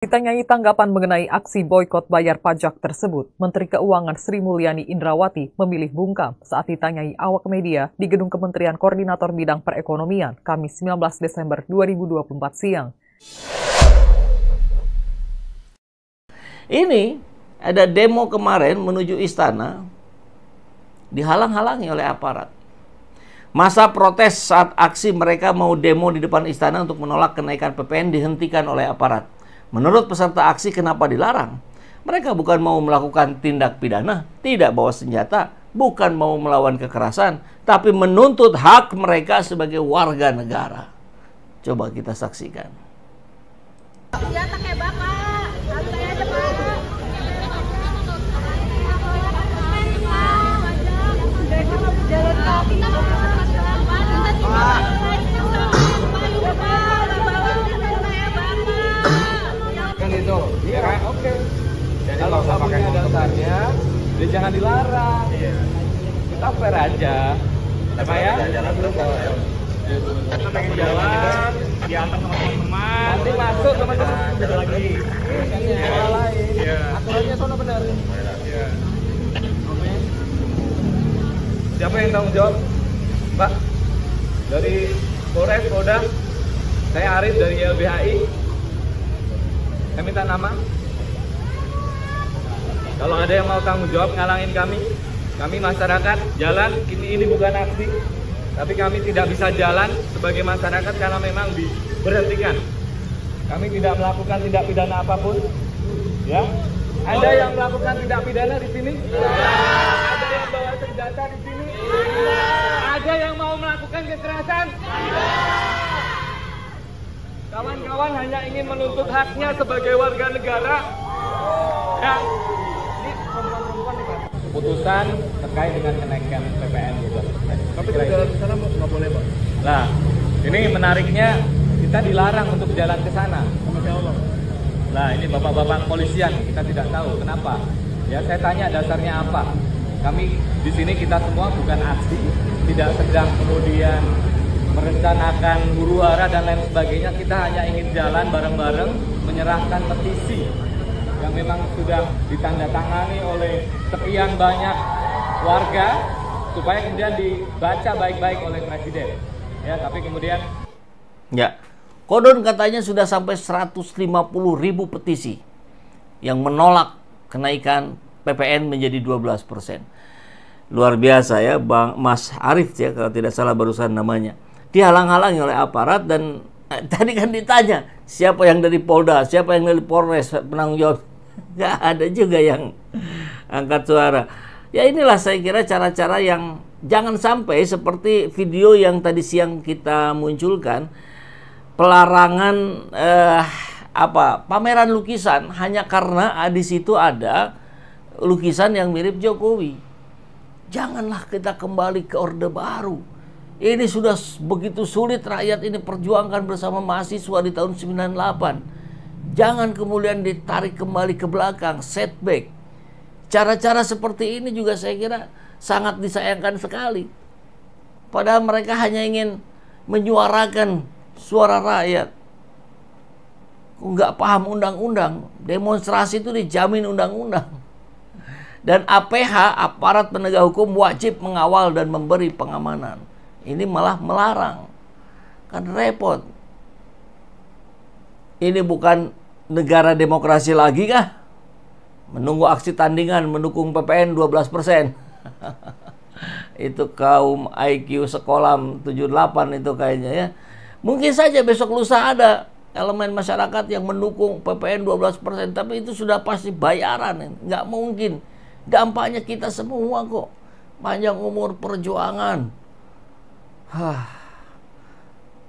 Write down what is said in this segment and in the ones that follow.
Ditanyai tanggapan mengenai aksi boikot bayar pajak tersebut, Menteri Keuangan Sri Mulyani Indrawati memilih bungkam saat ditanyai awak media di Gedung Kementerian Koordinator Bidang Perekonomian, Kamis 19 Desember 2024 siang. Ini ada demo kemarin menuju istana, dihalang-halangi oleh aparat. Masa protes saat aksi mereka mau demo di depan istana untuk menolak kenaikan PPN dihentikan oleh aparat. Menurut peserta aksi, kenapa dilarang? Mereka bukan mau melakukan tindak pidana, tidak bawa senjata, bukan mau melawan kekerasan, tapi menuntut hak mereka sebagai warga negara. Coba kita saksikan. Senjata kayak bapak, santai aja pak. Jalan kaki kan itu, iya kan? Oke. Jadi kalau nggak pakai dasarnya, dia jangan dilarang. Iya. Kita fair aja, apa ya? Jalan terus kalau kita pengen jalan, diantar sama teman-teman. Nanti masuk teman-teman. Beda lagi. Iya. Iya. Aturannya sono benar. Iya. Oke. Siapa yang tanggung jawab, Pak? Dari Polres, Polda. Saya Arif dari LBHI. Saya minta nama. Kalau ada yang mau tanggung jawab ngalangin kami masyarakat jalan, ini bukan aksi, tapi kami tidak bisa jalan sebagai masyarakat karena memang diberhentikan. Kami tidak melakukan tindak pidana apapun. Ya, ada yang melakukan tindak pidana di sini? Ada yang bawa senjata di sini? Ada yang mau melakukan kekerasan? Kawan-kawan hanya ingin menuntut haknya sebagai warga negara. Ya, ini perempuan nih Pak. Keputusan terkait dengan kenaikan PPN gitu. Tapi kalau di sana nggak boleh Pak. Nah, ini menariknya kita dilarang untuk jalan ke sana. Sama siapa? Nah, ini bapak-bapak kepolisian, kita tidak tahu kenapa. Ya, saya tanya dasarnya apa. Kami di sini kita semua bukan aksi, tidak sedang kemudian merencanakan huru-hara dan lain sebagainya. Kita hanya ingin jalan bareng-bareng menyerahkan petisi yang memang sudah ditandatangani oleh sekian banyak warga supaya kemudian dibaca baik-baik oleh Presiden. Ya, tapi kemudian Konon katanya sudah sampai 150.000 petisi yang menolak kenaikan PPN menjadi 12%. Luar biasa ya, Bang Mas Arif ya, kalau tidak salah barusan namanya. Dihalang-halangi oleh aparat dan tadi kan ditanya siapa yang dari Polda, siapa yang dari Polres penanggung jawab. Nggak ada juga yang angkat suara. Ya inilah saya kira cara-cara yang jangan sampai seperti video yang tadi siang kita munculkan, pelarangan pameran lukisan hanya karena di situ ada lukisan yang mirip Jokowi. Janganlah kita kembali ke Orde Baru. Ini sudah begitu sulit rakyat ini perjuangkan bersama mahasiswa di tahun 98. Jangan kemudian ditarik kembali ke belakang, setback. Cara-cara seperti ini juga saya kira sangat disayangkan sekali. Padahal mereka hanya ingin menyuarakan suara rakyat. Nggak paham undang-undang, demonstrasi itu dijamin undang-undang. Dan APH, aparat penegak hukum, wajib mengawal dan memberi pengamanan. Ini malah melarang. Kan repot. Ini bukan negara demokrasi lagi kah? Menunggu aksi tandingan mendukung PPN 12%. Itu kaum IQ sekolah 78 itu kayaknya ya. Mungkin saja besok lusa ada elemen masyarakat yang mendukung PPN 12%. Tapi itu sudah pasti bayaran. Nggak mungkin. Dampaknya kita semua kok. Panjang umur perjuangan.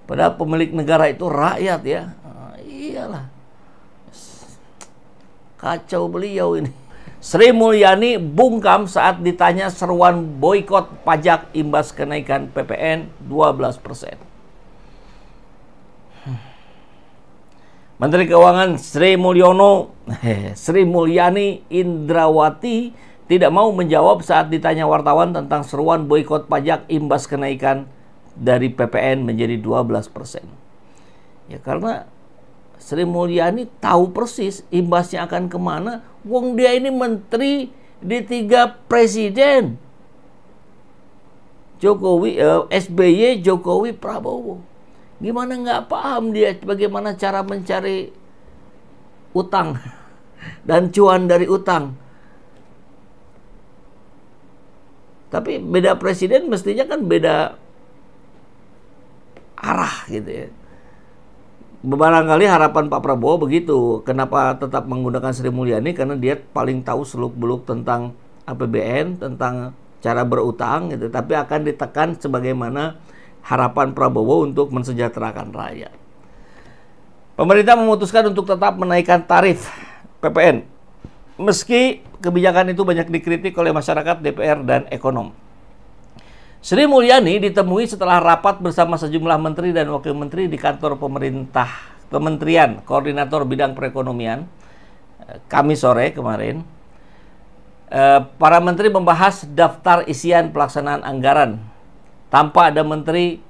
Padahal pemilik negara itu rakyat ya. Iyalah. Kacau beliau ini. Sri Mulyani bungkam saat ditanya seruan boikot pajak imbas kenaikan PPN 12%. Menteri Keuangan Sri Mulyani Indrawati tidak mau menjawab saat ditanya wartawan tentang seruan boikot pajak imbas kenaikan dari PPN menjadi 12%. Ya karena Sri Mulyani tahu persis imbasnya akan kemana. Wong dia ini menteri di 3 presiden. Jokowi, SBY, Jokowi, Prabowo. Gimana nggak paham dia bagaimana cara mencari utang dan cuan dari utang. Tapi beda presiden mestinya kan beda arah gitu ya. Barangkali harapan Pak Prabowo begitu. Kenapa tetap menggunakan Sri Mulyani? Karena dia paling tahu seluk-beluk tentang APBN, tentang cara berutang gitu. Tapi akan ditekan sebagaimana harapan Prabowo untuk mensejahterakan rakyat. Pemerintah memutuskan untuk tetap menaikkan tarif PPN. Meski kebijakan itu banyak dikritik oleh masyarakat, DPR, dan ekonom. Sri Mulyani ditemui setelah rapat bersama sejumlah menteri dan wakil menteri di kantor Kementerian Koordinator Bidang Perekonomian Kamis sore kemarin. Para menteri membahas daftar isian pelaksanaan anggaran. Tanpa ada Menteri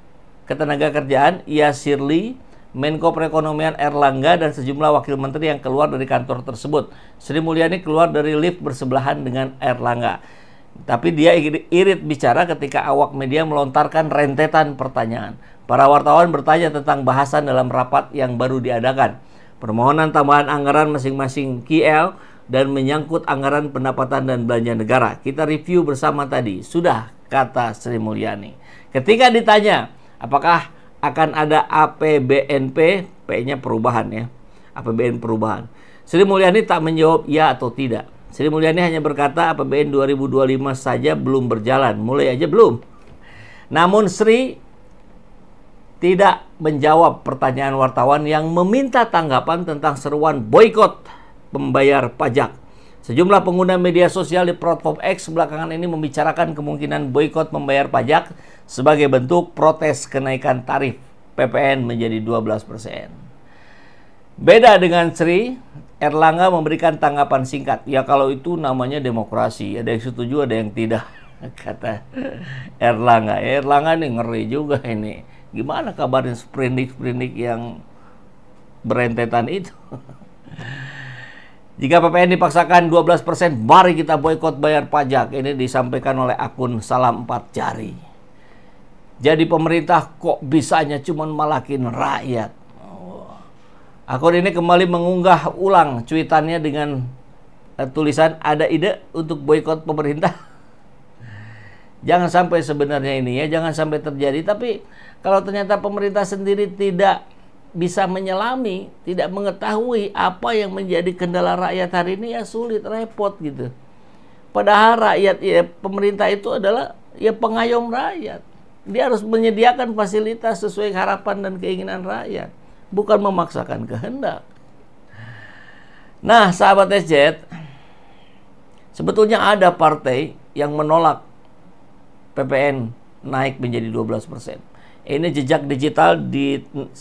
Ketenagakerjaan, Ia Sirli, Menko Perekonomian Erlangga, dan sejumlah wakil menteri yang keluar dari kantor tersebut. Sri Mulyani keluar dari lift bersebelahan dengan Erlangga. Tapi dia irit bicara ketika awak media melontarkan rentetan pertanyaan. Para wartawan bertanya tentang bahasan dalam rapat yang baru diadakan. Permohonan tambahan anggaran masing-masing KL dan menyangkut anggaran pendapatan dan belanja negara. Kita review bersama tadi. Sudah, kata Sri Mulyani. Ketika ditanya apakah akan ada APBNP, P-nya perubahan ya, APBN perubahan, Sri Mulyani tak menjawab ya atau tidak. Sri Mulyani hanya berkata APBN 2025 saja belum berjalan, mulai aja belum. Namun Sri tidak menjawab pertanyaan wartawan yang meminta tanggapan tentang seruan boikot pembayar pajak. Sejumlah pengguna media sosial di platform X belakangan ini membicarakan kemungkinan boikot membayar pajak sebagai bentuk protes kenaikan tarif PPN menjadi 12%. Beda dengan Sri, Erlangga memberikan tanggapan singkat. Ya kalau itu namanya demokrasi, ada yang setuju ada yang tidak, kata Erlangga. Erlangga nih ngeri juga ini. Gimana kabarnya sprindik-sprindik yang berentetan itu? Jika PPN dipaksakan 12%, mari kita boikot bayar pajak. Ini disampaikan oleh akun Salam 4 Jari. Jadi pemerintah kok bisanya cuma malakin rakyat. Akun ini kembali mengunggah ulang cuitannya dengan tulisan, ada ide untuk boikot pemerintah? Jangan sampai sebenarnya ini ya, jangan sampai terjadi. Tapi kalau ternyata pemerintah sendiri tidak bisa menyelami, tidak mengetahui apa yang menjadi kendala rakyat hari ini, ya sulit, repot gitu. Padahal rakyat, ya pemerintah itu adalah ya pengayom rakyat. Dia harus menyediakan fasilitas sesuai harapan dan keinginan rakyat, bukan memaksakan kehendak. Nah, sahabat SZ, sebetulnya ada partai yang menolak PPN naik menjadi 12%. Ini jejak digital di 19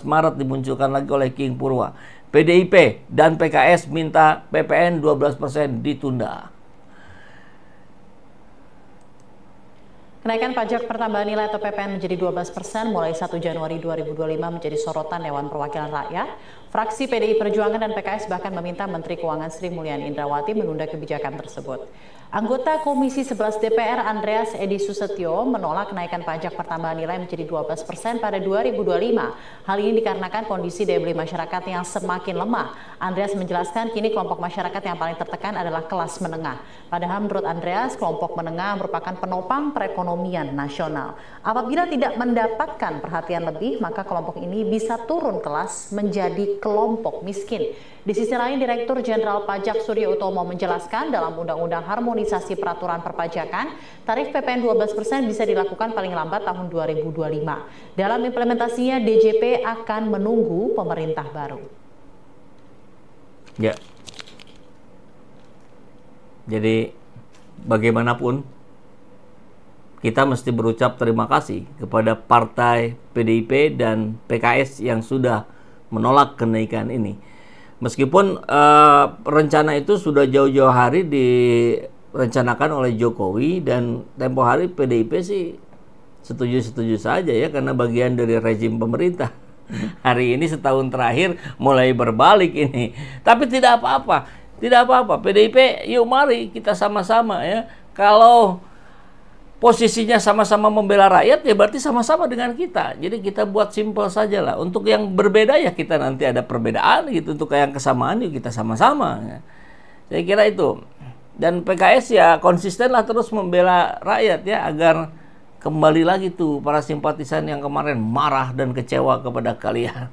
Maret dimunculkan lagi oleh King Purwa. PDIP dan PKS minta PPN 12% ditunda. Kenaikan pajak pertambahan nilai atau PPN menjadi 12% mulai 1 Januari 2025 menjadi sorotan Dewan Perwakilan Rakyat. Fraksi PDI Perjuangan dan PKS bahkan meminta Menteri Keuangan Sri Mulyani Indrawati menunda kebijakan tersebut. Anggota Komisi 11 DPR Andreas Edi Susetyo menolak kenaikan pajak pertambahan nilai menjadi 12% pada 2025. Hal ini dikarenakan kondisi daya beli masyarakat yang semakin lemah. Andreas menjelaskan kini kelompok masyarakat yang paling tertekan adalah kelas menengah. Padahal menurut Andreas, kelompok menengah merupakan penopang perekonomian nasional. Apabila tidak mendapatkan perhatian lebih, maka kelompok ini bisa turun kelas menjadi kelompok miskin. Di sisi lain, Direktur Jenderal Pajak Surya Utomo menjelaskan dalam Undang-Undang Harmonisasi Peraturan Perpajakan, tarif PPN 12% bisa dilakukan paling lambat tahun 2025. Dalam implementasinya, DJP akan menunggu pemerintah baru. Ya. Jadi, bagaimanapun, kita mesti berucap terima kasih kepada partai PDIP dan PKS yang sudah menolak kenaikan ini. Meskipun rencana itu sudah jauh-jauh hari direncanakan oleh Jokowi dan tempo hari PDIP sih setuju-setuju saja ya karena bagian dari rezim pemerintah. Hari ini setahun terakhir mulai berbalik ini. Tapi tidak apa-apa. Tidak apa-apa. PDIP, yuk mari kita sama-sama ya. Kalau posisinya sama-sama membela rakyat, ya berarti sama-sama dengan kita. Jadi kita buat simpel saja lah. Untuk yang berbeda ya kita nanti ada perbedaan gitu. Untuk yang kesamaan yuk kita sama-sama. Ya. Saya kira itu. Dan PKS ya konsistenlah terus membela rakyat ya, agar kembali lagi tuh para simpatisan yang kemarin marah dan kecewa kepada kalian.